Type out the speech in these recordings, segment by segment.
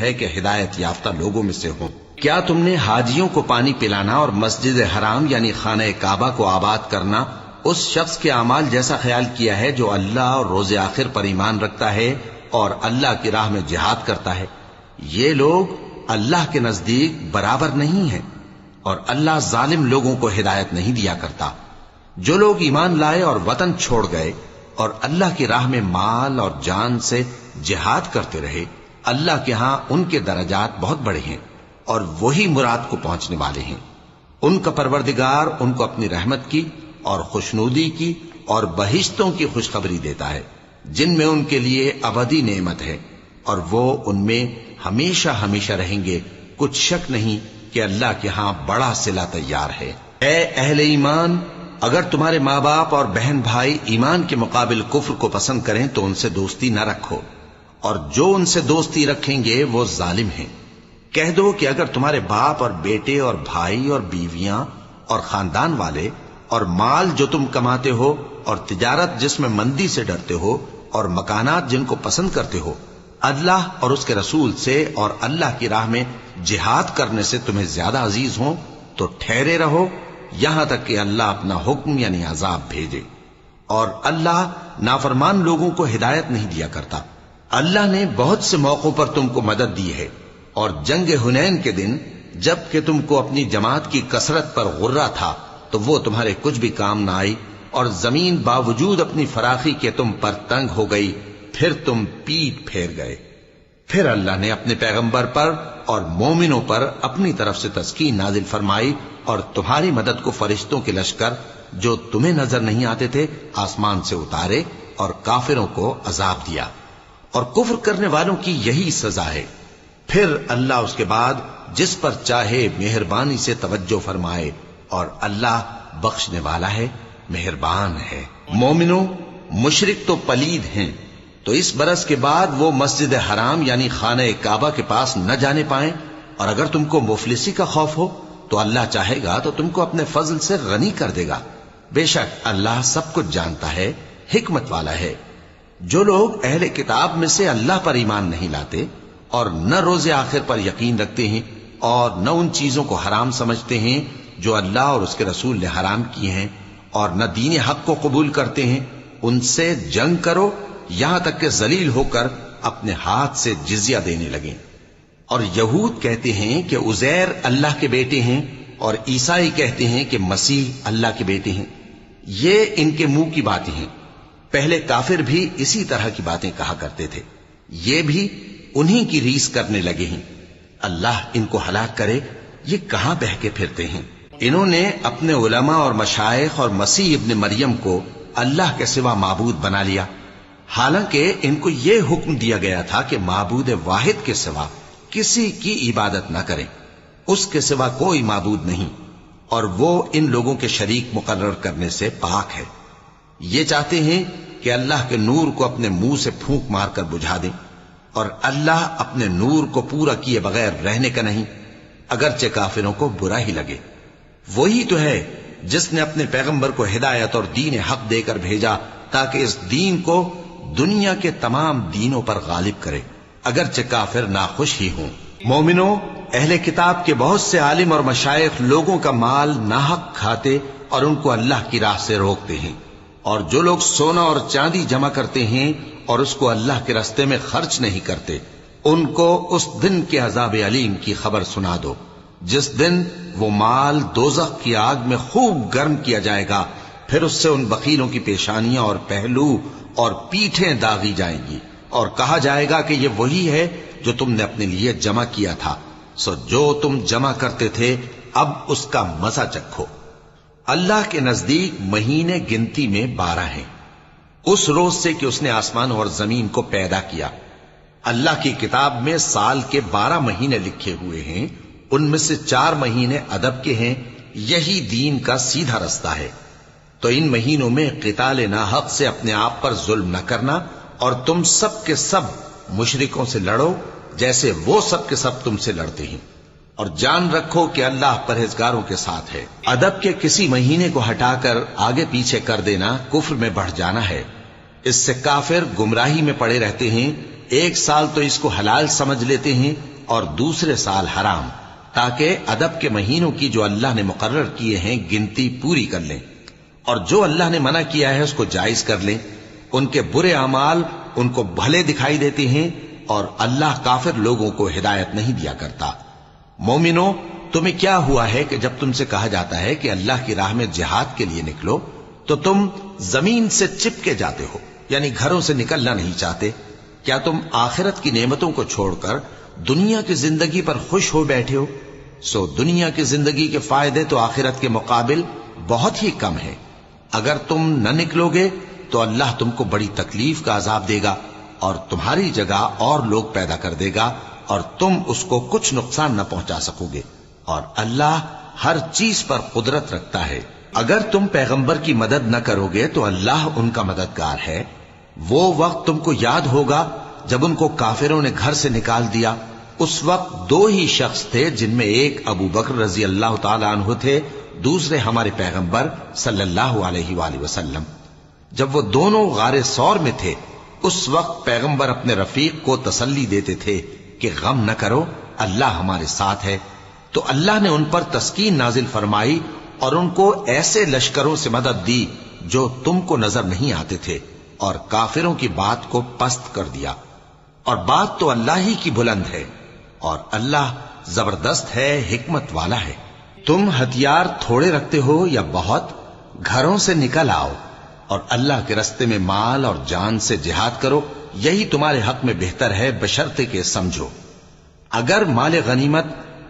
ہے کہ ہدایت یافتہ لوگوں میں سے ہوں۔ کیا تم نے حاجیوں کو پانی پلانا اور مسجد حرام یعنی خانہ کعبہ کو آباد کرنا اس شخص کے اعمال جیسا خیال کیا ہے جو اللہ اور روز آخر پر ایمان رکھتا ہے اور اللہ کی راہ میں جہاد کرتا ہے؟ یہ لوگ اللہ کے نزدیک برابر نہیں ہیں، اور اللہ ظالم لوگوں کو ہدایت نہیں دیا کرتا۔ جو لوگ ایمان لائے اور وطن چھوڑ گئے اور اللہ کی راہ میں مال اور جان سے جہاد کرتے رہے، اللہ کے ہاں ان کے درجات بہت بڑے ہیں اور وہی مراد کو پہنچنے والے ہیں۔ ان کا پروردگار ان کو اپنی رحمت کی اور خوشنودی کی اور بہشتوں کی خوشخبری دیتا ہے جن میں ان کے لیے ابدی نعمت ہے، اور وہ ان میں ہمیشہ ہمیشہ رہیں گے۔ کچھ شک نہیں کہ اللہ کے ہاں بڑا صلہ تیار ہے۔ اے اہل ایمان، اگر تمہارے ماں باپ اور بہن بھائی ایمان کے مقابل کفر کو پسند کریں تو ان سے دوستی نہ رکھو، اور جو ان سے دوستی رکھیں گے وہ ظالم ہیں۔ کہہ دو کہ اگر تمہارے باپ اور بیٹے اور بھائی اور بیویاں اور خاندان والے اور مال جو تم کماتے ہو اور تجارت جس میں مندی سے ڈرتے ہو اور مکانات جن کو پسند کرتے ہو اللہ اور اس کے رسول سے اور اللہ کی راہ میں جہاد کرنے سے تمہیں زیادہ عزیز ہوں تو ٹھہرے رہو یہاں تک کہ اللہ اپنا حکم یعنی عذاب بھیجے، اور اللہ نافرمان لوگوں کو ہدایت نہیں دیا کرتا۔ اللہ نے بہت سے موقعوں پر تم کو مدد دی ہے، اور جنگ حنین کے دن جب کہ تم کو اپنی جماعت کی کثرت پر غرہ تھا تو وہ تمہارے کچھ بھی کام نہ آئی، اور زمین باوجود اپنی فراخی کے تم پر تنگ ہو گئی، پھر تم پیٹ پھیر گئے۔ پھر اللہ نے اپنے پیغمبر پر اور مومنوں پر اپنی طرف سے تسکین نازل فرمائی، اور تمہاری مدد کو فرشتوں کے لشکر جو تمہیں نظر نہیں آتے تھے آسمان سے اتارے، اور کافروں کو عذاب دیا، اور کفر کرنے والوں کی یہی سزا ہے۔ پھر اللہ اس کے بعد جس پر چاہے مہربانی سے توجہ فرمائے، اور اللہ بخشنے والا ہے، مہربان ہے۔ مومنوں، مشرک تو پلید ہیں، تو اس برس کے بعد وہ مسجد حرام یعنی خانہ کعبہ کے پاس نہ جانے پائیں، اور اگر تم کو مفلسی کا خوف ہو تو اللہ چاہے گا تو تم کو اپنے فضل سے غنی کر دے گا۔ بے شک اللہ سب کچھ جانتا ہے، حکمت والا ہے۔ جو لوگ اہل کتاب میں سے اللہ پر ایمان نہیں لاتے اور نہ روز آخر پر یقین رکھتے ہیں اور نہ ان چیزوں کو حرام سمجھتے ہیں جو اللہ اور اس کے رسول نے حرام کیے ہیں، اور نہ دین حق کو قبول کرتے ہیں، ان سے جنگ کرو یہاں تک کہ ذلیل ہو کر اپنے ہاتھ سے جزیہ دینے لگیں۔ اور یہود کہتے ہیں کہ عزیر اللہ کے بیٹے ہیں، اور عیسائی کہتے ہیں کہ مسیح اللہ کے بیٹے ہیں۔ یہ ان کے منہ کی باتیں ہیں، پہلے کافر بھی اسی طرح کی باتیں کہا کرتے تھے، یہ بھی انہی کی ریس کرنے لگے ہیں۔ اللہ ان کو ہلاک کرے، یہ کہاں بہہ کے پھرتے ہیں۔ انہوں نے اپنے علماء اور مشائخ اور مسیح ابن مریم کو اللہ کے سوا معبود بنا لیا، حالانکہ ان کو یہ حکم دیا گیا تھا کہ معبود واحد کے سوا کسی کی عبادت نہ کریں، اس کے سوا کوئی معبود نہیں، اور وہ ان لوگوں کے شریک مقرر کرنے سے پاک ہے۔ یہ چاہتے ہیں کہ اللہ کے نور کو اپنے منہ سے پھونک مار کر بجھا دیں، اور اللہ اپنے نور کو پورا کیے بغیر رہنے کا نہیں، اگرچہ کافروں کو برا ہی لگے۔ وہی تو ہے جس نے اپنے پیغمبر کو ہدایت اور دین حق دے کر بھیجا تاکہ اس دین کو دنیا کے تمام دینوں پر غالب کرے، اگرچہ کافر ناخوش ہی ہوں۔ مومنوں، اہل کتاب کے بہت سے عالم اور مشائخ لوگوں کا مال ناحق کھاتے اور ان کو اللہ کی راہ سے روکتے ہیں، اور جو لوگ سونا اور چاندی جمع کرتے ہیں اور اس کو اللہ کے راستے میں خرچ نہیں کرتے، ان کو اس دن کے عذاب علیم کی خبر سنا دو، جس دن وہ مال دوزخ کی آگ میں خوب گرم کیا جائے گا، پھر اس سے ان بخیلوں کی پیشانیاں اور پہلو اور پیٹھیں داغی جائیں گی، اور کہا جائے گا کہ یہ وہی ہے جو تم نے اپنے لیے جمع کیا تھا، سو جو تم جمع کرتے تھے اب اس کا مزہ چکھو۔ اللہ کے نزدیک مہینے گنتی میں 12 ہیں، اس روز سے کہ اس نے آسمان اور زمین کو پیدا کیا۔ اللہ کی کتاب میں سال کے 12 مہینے لکھے ہوئے ہیں، ان میں سے 4 مہینے ادب کے ہیں، یہی دین کا سیدھا رستہ ہے۔ تو ان مہینوں میں قتال ناحق سے اپنے آپ پر ظلم نہ کرنا، اور تم سب کے سب مشرکوں سے لڑو جیسے وہ سب کے سب تم سے لڑتے ہیں، اور جان رکھو کہ اللہ پرہیزگاروں کے ساتھ ہے۔ ادب کے کسی مہینے کو ہٹا کر آگے پیچھے کر دینا کفر میں بڑھ جانا ہے، اس سے کافر گمراہی میں پڑے رہتے ہیں، ایک سال تو اس کو حلال سمجھ لیتے ہیں اور دوسرے سال حرام، تاکہ ادب کے مہینوں کی جو اللہ نے مقرر کیے ہیں گنتی پوری کر لیں، اور جو اللہ نے منع کیا ہے اس کو جائز کر لیں۔ ان کے برے اعمال ان کو بھلے دکھائی دیتے ہیں، اور اللہ کافر لوگوں کو ہدایت نہیں دیا کرتا۔ مومنو، تمہیں کیا ہوا ہے کہ جب تم سے کہا جاتا ہے کہ اللہ کی راہ میں جہاد کے لیے نکلو تو تم زمین سے چپکے جاتے ہو، یعنی گھروں سے نکلنا نہیں چاہتے؟ کیا تم آخرت کی نعمتوں کو چھوڑ کر دنیا کی زندگی پر خوش ہو بیٹھے ہو؟ سو دنیا کی زندگی کے فائدے تو آخرت کے مقابل بہت ہی کم ہیں۔ اگر تم نہ نکلو گے تو اللہ تم کو بڑی تکلیف کا عذاب دے گا، اور تمہاری جگہ اور لوگ پیدا کر دے گا، اور تم اس کو کچھ نقصان نہ پہنچا سکو گے، اور اللہ ہر چیز پر قدرت رکھتا ہے۔ اگر تم پیغمبر کی مدد نہ کرو گے تو اللہ ان کا مددگار ہے۔ وہ وقت تم کو یاد ہوگا جب ان کو کافروں نے گھر سے نکال دیا۔ اس وقت دو ہی شخص تھے، جن میں ایک ابو بکر رضی اللہ تعالی عنہ تھے، دوسرے ہمارے پیغمبر صلی اللہ علیہ وآلہ وسلم۔ جب وہ دونوں غار ثور میں تھے، اس وقت پیغمبر اپنے رفیق کو تسلی دیتے تھے کہ غم نہ کرو، اللہ ہمارے ساتھ ہے۔ تو اللہ نے ان پر تسکین نازل فرمائی اور ان کو ایسے لشکروں سے مدد دی جو تم کو نظر نہیں آتے تھے، اور کافروں کی بات کو پست کر دیا۔ اور بات تو اللہ ہی کی بلند ہے، اور اللہ زبردست ہے، حکمت والا ہے۔ تم ہتھیار تھوڑے رکھتے ہو یا بہت، گھروں سے نکل آؤ اور اللہ کے رستے میں مال اور جان سے جہاد کرو، یہی تمہارے حق میں بہتر ہے، بشرطے کہ سمجھو۔ اگر مال غنیمت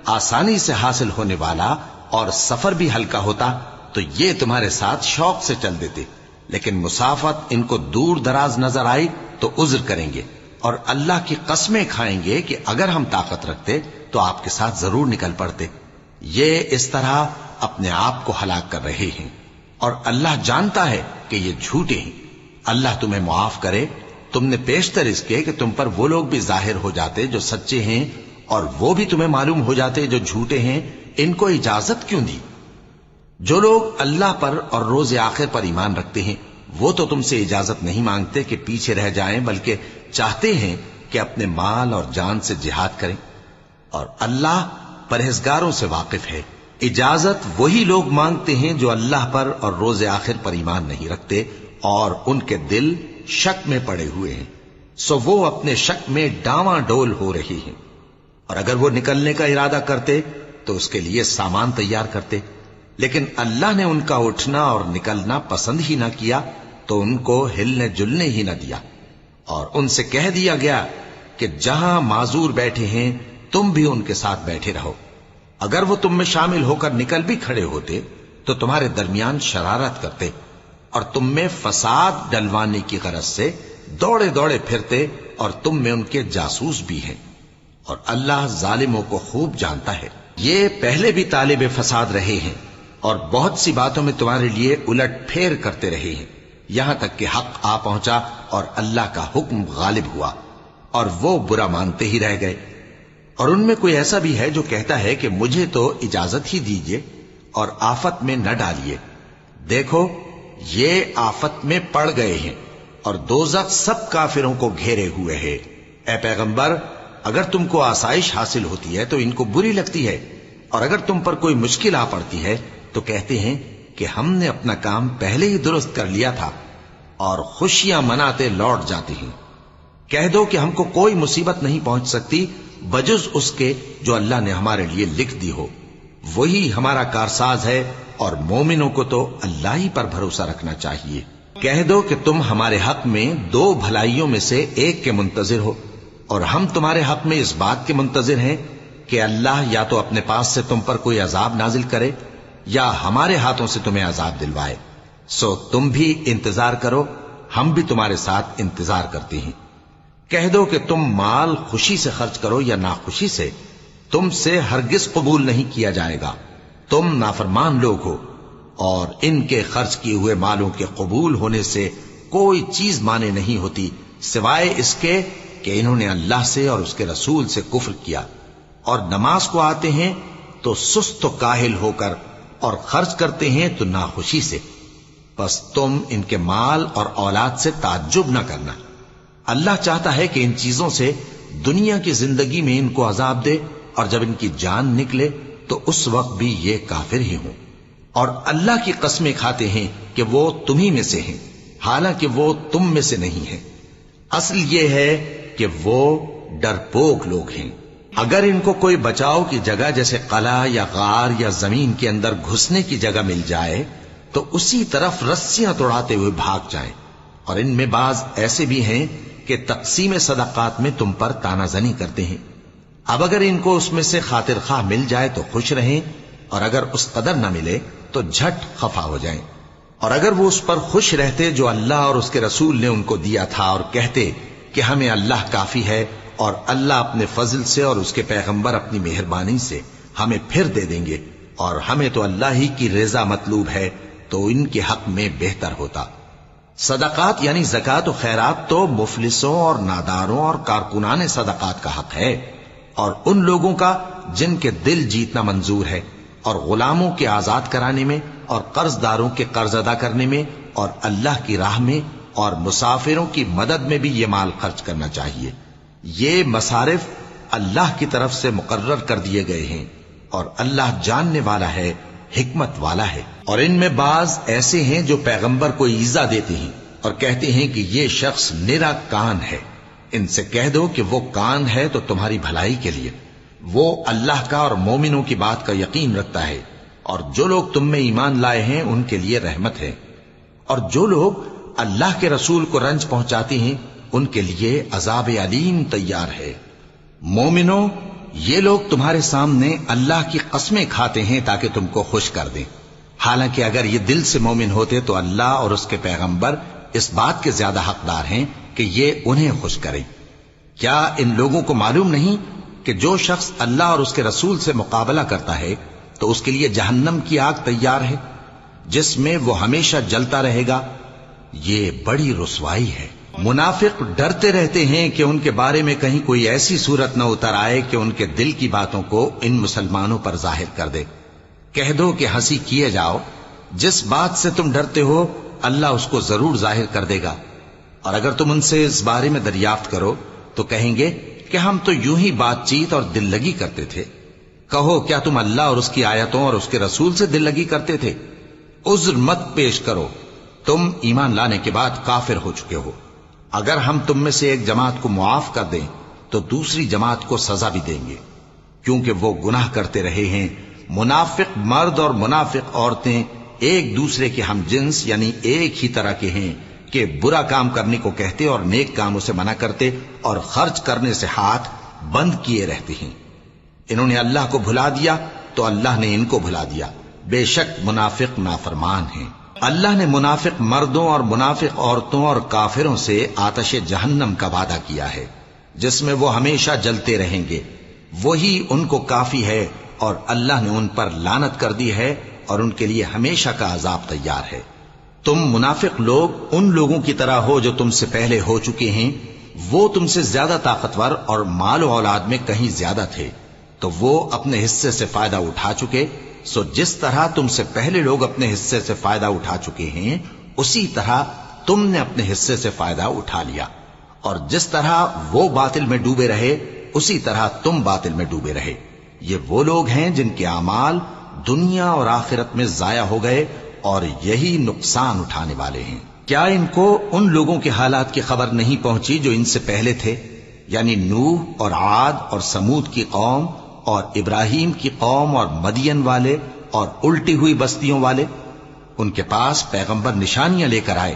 آسانی سے حاصل ہونے والا اور سفر بھی ہلکا ہوتا تو یہ تمہارے ساتھ شوق سے چل دیتے، لیکن مسافت ان کو دور دراز نظر آئی تو عذر کریں گے، اور اللہ کی قسمیں کھائیں گے کہ اگر ہم طاقت رکھتے تو آپ کے ساتھ ضرور نکل پڑتے۔ یہ اس طرح اپنے آپ کو ہلاک کر رہے ہیں، اور اللہ جانتا ہے کہ یہ جھوٹے ہیں۔ اللہ تمہیں معاف کرے۔ تم نے پیشتر اس کے کہ تم پر وہ لوگ بھی ظاہر ہو جاتے جو سچے ہیں، اور وہ بھی تمہیں معلوم ہو جاتے جو جھوٹے ہیں۔ ان کو اجازت کیوں دی؟ جو لوگ اللہ پر اور روز آخر پر ایمان رکھتے ہیں وہ تو تم سے اجازت نہیں مانگتے کہ پیچھے رہ جائیں، بلکہ چاہتے ہیں کہ اپنے مال اور جان سے جہاد کریں، اور اللہ پرہیزگاروں سے واقف ہے۔ اجازت وہی لوگ مانگتے ہیں جو اللہ پر اور روز آخر پر ایمان نہیں رکھتے اور ان کے دل شک میں پڑے ہوئے ہیں، سو وہ اپنے شک میں ڈاواں ڈول ہو رہی ہیں۔ اور اگر وہ نکلنے کا ارادہ کرتے تو اس کے لیے سامان تیار کرتے، لیکن اللہ نے ان کا اٹھنا اور نکلنا پسند ہی نہ کیا تو ان کو ہلنے جلنے ہی نہ دیا، اور ان سے کہہ دیا گیا کہ جہاں معذور بیٹھے ہیں تم بھی ان کے ساتھ بیٹھے رہو۔ اگر وہ تم میں شامل ہو کر نکل بھی کھڑے ہوتے تو تمہارے درمیان شرارت کرتے اور تم میں فساد ڈلوانے کی غرض سے دوڑے دوڑے پھرتے، اور تم میں ان کے جاسوس بھی ہیں، اور اللہ ظالموں کو خوب جانتا ہے۔ یہ پہلے بھی طالب فساد رہے ہیں اور بہت سی باتوں میں تمہارے لیے الٹ پھیر کرتے رہے ہیں، یہاں تک کہ حق آ پہنچا اور اللہ کا حکم غالب ہوا، اور وہ برا مانتے ہی رہ گئے۔ اور ان میں کوئی ایسا بھی ہے جو کہتا ہے کہ مجھے تو اجازت ہی دیجئے اور آفت میں نہ ڈالیے۔ دیکھو یہ آفت میں پڑ گئے ہیں، اور دوزخ سب کافروں کو گھیرے ہوئے ہے۔ اے پیغمبر، اگر تم کو آسائش حاصل ہوتی ہے تو ان کو بری لگتی ہے، اور اگر تم پر کوئی مشکل آ پڑتی ہے تو کہتے ہیں کہ ہم نے اپنا کام پہلے ہی درست کر لیا تھا، اور خوشیاں مناتے لوٹ جاتے ہیں۔ کہہ دو کہ ہم کو کوئی مصیبت نہیں پہنچ سکتی بجز اس کے جو اللہ نے ہمارے لیے لکھ دی ہو، وہی ہمارا کارساز ہے، اور مومنوں کو تو اللہ ہی پر بھروسہ رکھنا چاہیے۔ کہہ دو کہ تم ہمارے حق میں دو بھلائیوں میں سے ایک کے منتظر ہو، اور ہم تمہارے حق میں اس بات کے منتظر ہیں کہ اللہ یا تو اپنے پاس سے تم پر کوئی عذاب نازل کرے یا ہمارے ہاتھوں سے تمہیں عذاب دلوائے۔ سو تم بھی انتظار کرو، ہم بھی تمہارے ساتھ انتظار کرتے ہیں۔ کہہ دو کہ تم مال خوشی سے خرچ کرو یا ناخوشی سے، تم سے ہرگز قبول نہیں کیا جائے گا، تم نافرمان لوگ ہو، اور ان کے خرچ کیے ہوئے مالوں کے قبول ہونے سے کوئی چیز مانے نہیں ہوتی سوائے اس کے کہ انہوں نے اللہ سے اور اس کے رسول سے کفر کیا، اور نماز کو آتے ہیں تو سست و کاہل ہو کر، اور خرچ کرتے ہیں تو ناخوشی سے۔ بس تم ان کے مال اور اولاد سے تعجب نہ کرنا، اللہ چاہتا ہے کہ ان چیزوں سے دنیا کی زندگی میں ان کو عذاب دے، اور جب ان کی جان نکلے تو اس وقت بھی یہ کافر ہی ہوں، اور اللہ کی قسمیں کھاتے ہیں کہ وہ تمہیں میں سے ہیں، حالانکہ وہ تم میں سے نہیں ہیں۔ اصل یہ ہے کہ وہ ڈرپوک لوگ ہیں۔ اگر ان کو کوئی بچاؤ کی جگہ جیسے قلعہ یا غار یا زمین کے اندر گھسنے کی جگہ مل جائے تو اسی طرف رسیاں توڑاتے ہوئے بھاگ جائیں، اور ان میں بعض ایسے بھی ہیں کہ تقسیم صدقات میں تم پر تانا زنی کرتے ہیں۔ اب اگر ان کو اس میں سے خاطر خواہ مل جائے تو خوش رہیں، اور اگر اس قدر نہ ملے تو جھٹ خفا ہو جائیں۔ اور اگر وہ اس پر خوش رہتے جو اللہ اور اس کے رسول نے ان کو دیا تھا، اور کہتے کہ ہمیں اللہ کافی ہے، اور اللہ اپنے فضل سے اور اس کے پیغمبر اپنی مہربانی سے ہمیں پھر دے دیں گے، اور ہمیں تو اللہ ہی کی رضا مطلوب ہے، تو ان کے حق میں بہتر ہوتا۔ صدقات یعنی زکوٰۃ و خیرات تو مفلسوں اور ناداروں اور کارکنان صدقات کا حق ہے، اور ان لوگوں کا جن کے دل جیتنا منظور ہے، اور غلاموں کے آزاد کرانے میں، اور قرض داروں کے قرض ادا کرنے میں، اور اللہ کی راہ میں، اور مسافروں کی مدد میں بھی یہ مال خرچ کرنا چاہیے۔ یہ مصارف اللہ کی طرف سے مقرر کر دیے گئے ہیں، اور اللہ جاننے والا ہے، حکمت والا ہے۔ اور ان میں بعض ایسے ہیں جو پیغمبر کو ایذا دیتے ہیں اور کہتے ہیں کہ یہ شخص نرا کان ہے۔ ان سے کہہ دو کہ وہ کان ہے تو تمہاری بھلائی کے لیے، وہ اللہ کا اور مومنوں کی بات کا یقین رکھتا ہے، اور جو لوگ تم میں ایمان لائے ہیں ان کے لیے رحمت ہے، اور جو لوگ اللہ کے رسول کو رنج پہنچاتے ہیں ان کے لیے عذاب علیم تیار ہے۔ مومنوں، یہ لوگ تمہارے سامنے اللہ کی قسمیں کھاتے ہیں تاکہ تم کو خوش کر دیں، حالانکہ اگر یہ دل سے مومن ہوتے تو اللہ اور اس کے پیغمبر اس بات کے زیادہ حقدار ہیں کہ یہ انہیں خوش کریں۔ کیا ان لوگوں کو معلوم نہیں کہ جو شخص اللہ اور اس کے رسول سے مقابلہ کرتا ہے تو اس کے لیے جہنم کی آگ تیار ہے، جس میں وہ ہمیشہ جلتا رہے گا؟ یہ بڑی رسوائی ہے۔ منافق ڈرتے رہتے ہیں کہ ان کے بارے میں کہیں کوئی ایسی صورت نہ اتر آئے کہ ان کے دل کی باتوں کو ان مسلمانوں پر ظاہر کر دے۔ کہہ دو کہ ہنسی کیے جاؤ، جس بات سے تم ڈرتے ہو اللہ اس کو ضرور ظاہر کر دے گا، اور اگر تم ان سے اس بارے میں دریافت کرو تو کہیں گے کہ ہم تو یوں ہی بات چیت اور دل لگی کرتے تھے۔ کہو کیا تم اللہ اور اس کی آیتوں اور اس کے رسول سے دل لگی کرتے تھے؟ عذر مت پیش کرو، تم ایمان لانے کے بعد کافر ہو چکے ہو۔ اگر ہم تم میں سے ایک جماعت کو معاف کر دیں تو دوسری جماعت کو سزا بھی دیں گے، کیونکہ وہ گناہ کرتے رہے ہیں۔ منافق مرد اور منافق عورتیں ایک دوسرے کے ہم جنس یعنی ایک ہی طرح کے ہیں کہ برا کام کرنے کو کہتے اور نیک کاموں سے منع کرتے، اور خرچ کرنے سے ہاتھ بند کیے رہتے ہیں۔ انہوں نے اللہ کو بھلا دیا تو اللہ نے ان کو بھلا دیا، بے شک منافق نافرمان ہیں۔ اللہ نے منافق مردوں اور منافق عورتوں اور کافروں سے آتش جہنم کا وعدہ کیا ہے، جس میں وہ ہمیشہ جلتے رہیں گے، وہی ان کو کافی ہے، اور اللہ نے ان پر لعنت کر دی ہے اور ان کے لیے ہمیشہ کا عذاب تیار ہے۔ تم منافق لوگ ان لوگوں کی طرح ہو جو تم سے پہلے ہو چکے ہیں، وہ تم سے زیادہ طاقتور اور مال و اولاد میں کہیں زیادہ تھے، تو وہ اپنے حصے سے فائدہ اٹھا چکے، سو جس طرح تم سے پہلے لوگ اپنے حصے سے فائدہ اٹھا چکے ہیں اسی طرح تم نے اپنے حصے سے فائدہ اٹھا لیا، اور جس طرح وہ باطل میں ڈوبے رہے اسی طرح تم باطل میں ڈوبے رہے۔ یہ وہ لوگ ہیں جن کے اعمال دنیا اور آخرت میں ضائع ہو گئے، اور یہی نقصان اٹھانے والے ہیں۔ کیا ان کو ان لوگوں کے حالات کی خبر نہیں پہنچی جو ان سے پہلے تھے، یعنی نوح اور عاد اور سمود کی قوم اور ابراہیم کی قوم اور مدین والے اور الٹی ہوئی بستیوں والے؟ ان کے پاس پیغمبر نشانیاں لے کر آئے،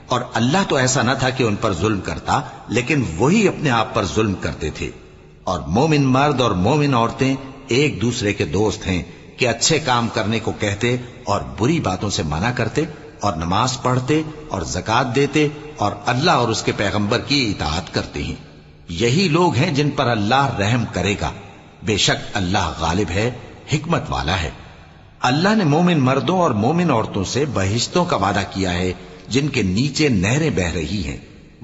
اور اللہ تو ایسا نہ تھا کہ ان پر ظلم کرتا، لیکن وہی اپنے آپ پر ظلم کرتے تھے۔ اور مومن مرد اور مومن عورتیں ایک دوسرے کے دوست ہیں کہ اچھے کام کرنے کو کہتے اور بری باتوں سے منع کرتے، اور نماز پڑھتے اور زکوٰۃ دیتے، اور اللہ اور اس کے پیغمبر کی اطاعت کرتے ہیں۔ یہی لوگ ہیں جن پر اللہ رحم کرے گا، بے شک اللہ غالب ہے، حکمت والا ہے۔ اللہ نے مومن مردوں اور مومن عورتوں سے بہشتوں کا وعدہ کیا ہے جن کے نیچے نہریں بہ رہی ہیں،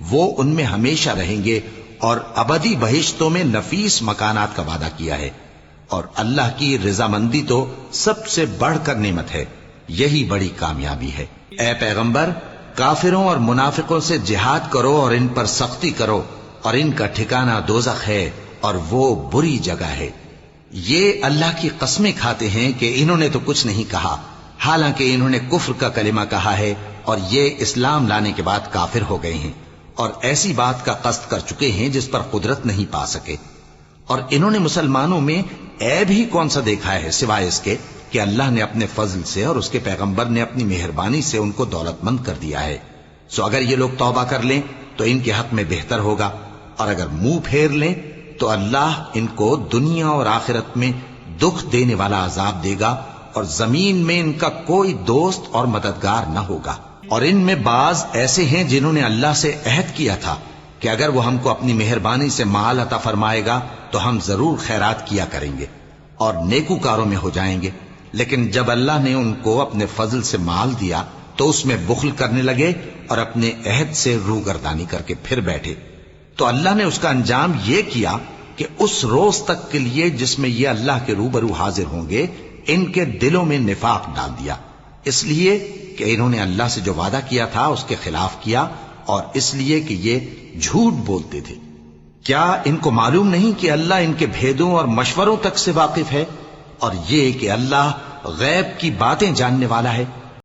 وہ ان میں ہمیشہ رہیں گے، اور ابدی بہشتوں میں نفیس مکانات کا وعدہ کیا ہے۔ اور اللہ کی رضامندی تو سب سے بڑھ کر نعمت ہے، یہی بڑی کامیابی ہے۔ اے پیغمبر، کافروں اور منافقوں سے جہاد کرو اور ان پر سختی کرو، اور ان کا ٹھکانہ دوزخ ہے اور وہ بری جگہ ہے۔ یہ اللہ کی قسمیں کھاتے ہیں کہ انہوں نے تو کچھ نہیں کہا، حالانکہ انہوں نے کفر کا کلمہ کہا ہے اور یہ اسلام لانے کے بعد کافر ہو گئے ہیں، اور ایسی بات کا قصد کر چکے ہیں جس پر قدرت نہیں پا سکے۔ اور انہوں نے مسلمانوں میں عیب ہی کون سا دیکھا ہے سوائے اس کے کہ اللہ نے اپنے فضل سے اور اس کے پیغمبر نے اپنی مہربانی سے ان کو دولت مند کر دیا ہے۔ سو اگر یہ لوگ توبہ کر لیں تو ان کے حق میں بہتر ہوگا، اور اگر منہ پھیر لیں تو اللہ ان کو دنیا اور آخرت میں دکھ دینے والا عذاب دے گا، اور زمین میں ان کا کوئی دوست اور مددگار نہ ہوگا۔ اور ان میں بعض ایسے ہیں جنہوں نے اللہ سے عہد کیا تھا کہ اگر وہ ہم کو اپنی مہربانی سے مال عطا فرمائے گا تو ہم ضرور خیرات کیا کریں گے اور نیکوکاروں میں ہو جائیں گے، لیکن جب اللہ نے ان کو اپنے فضل سے مال دیا تو اس میں بخل کرنے لگے اور اپنے عہد سے روگردانی کر کے پھر بیٹھے۔ تو اللہ نے اس کا انجام یہ کیا کہ اس روز تک کے لیے جس میں یہ اللہ کے روبرو حاضر ہوں گے ان کے دلوں میں نفاق ڈال دیا، اس لیے کہ انہوں نے اللہ سے جو وعدہ کیا تھا اس کے خلاف کیا، اور اس لیے کہ یہ جھوٹ بولتے تھے۔ کیا ان کو معلوم نہیں کہ اللہ ان کے بھیدوں اور مشوروں تک سے واقف ہے، اور یہ کہ اللہ غیب کی باتیں جاننے والا ہے؟